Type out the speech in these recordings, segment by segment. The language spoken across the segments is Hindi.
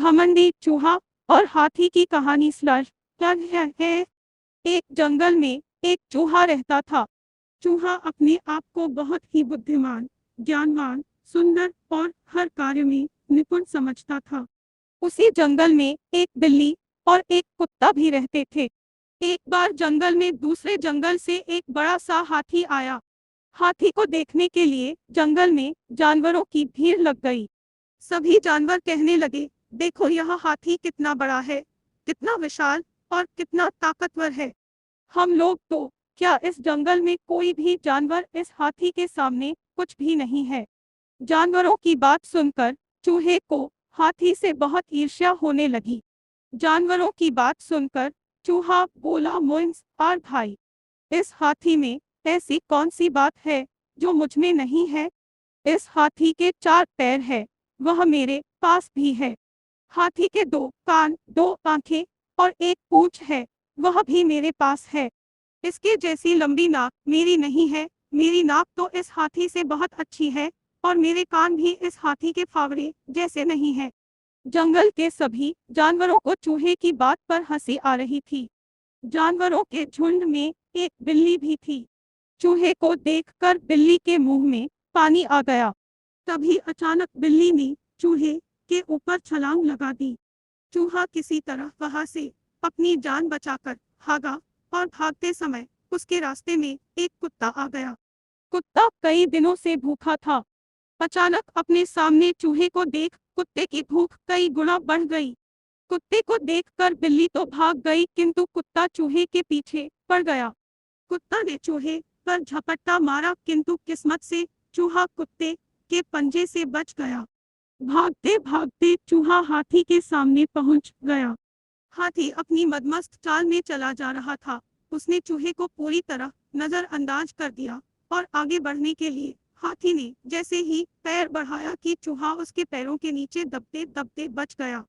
घमंडी चूहा और हाथी की कहानी स्लश है। एक जंगल में एक चूहा रहता था। चूहा अपने आप को बहुत ही बुद्धिमान, ज्ञानवान, सुंदर और हर कार्य में निपुण समझता था। उसी जंगल में एक बिल्ली और एक कुत्ता भी रहते थे। एक बार जंगल में दूसरे जंगल से एक बड़ा सा हाथी आया। हाथी को देखने के लिए जंगल में जानवरों की भीड़ लग गई। सभी जानवर कहने लगे, देखो यह हाथी कितना बड़ा है, कितना विशाल और कितना ताकतवर है। हम लोग तो क्या इस जंगल में कोई भी जानवर इस हाथी के सामने कुछ भी नहीं है। जानवरों की बात सुनकर चूहे को हाथी से बहुत ईर्ष्या होने लगी। जानवरों की बात सुनकर चूहा बोला, मुंस और भाई, इस हाथी में ऐसी कौन सी बात है जो मुझ में नहीं है। इस हाथी के 4 पैर है, वह मेरे पास भी है। हाथी के 2 कान, 2 आंखें और 1 पूंछ है, वह भी मेरे पास है। इसके जैसी लंबी नाक मेरी नहीं है। मेरी नाक तो इस हाथी से बहुत अच्छी है और मेरे कान भी इस हाथी के फावड़े जैसे नहीं है। जंगल के सभी जानवरों को चूहे की बात पर हंसी आ रही थी। जानवरों के झुंड में एक बिल्ली भी थी। चूहे को देखकर बिल्ली के मुंह में पानी आ गया। तभी अचानक बिल्ली ने चूहे के ऊपर छलांग लगा दी। चूहा किसी तरह वहां से अपनी जान बचाकर भागा और भागते समय उसके रास्ते में एक कुत्ता आ गया। कुत्ता कई दिनों से भूखा था। अचानक अपने सामने चूहे को देख कुत्ते की भूख कई गुना बढ़ गई। कुत्ते को देखकर बिल्ली तो भाग गई, किंतु कुत्ता चूहे के पीछे पड़ गया। कुत्ता ने चूहे पर झपट्टा मारा, किंतु किस्मत से चूहा कुत्ते के पंजे से बच गया। भागते भागते चूहा हाथी के सामने पहुंच गया। हाथी अपनी मदमस्त चाल में चला जा रहा था। उसने चूहे को पूरी तरह नजरअंदाज कर दिया और आगे बढ़ने के लिए हाथी ने जैसे ही पैर बढ़ाया कि चूहा उसके पैरों के नीचे दबते दबते बच गया।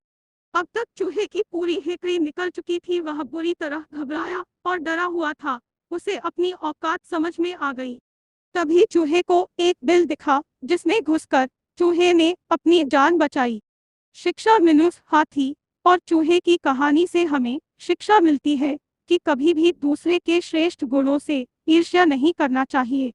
अब तक चूहे की पूरी हेकड़ी निकल चुकी थी। वह बुरी तरह घबराया और डरा हुआ था। उसे अपनी औकात समझ में आ गई। तभी चूहे को एक बिल दिखा, जिसमें घुसकर चूहे ने अपनी जान बचाई। शिक्षा मनुष्य, हाथी और चूहे की कहानी से हमें शिक्षा मिलती है कि कभी भी दूसरे के श्रेष्ठ गुणों से ईर्ष्या नहीं करना चाहिए।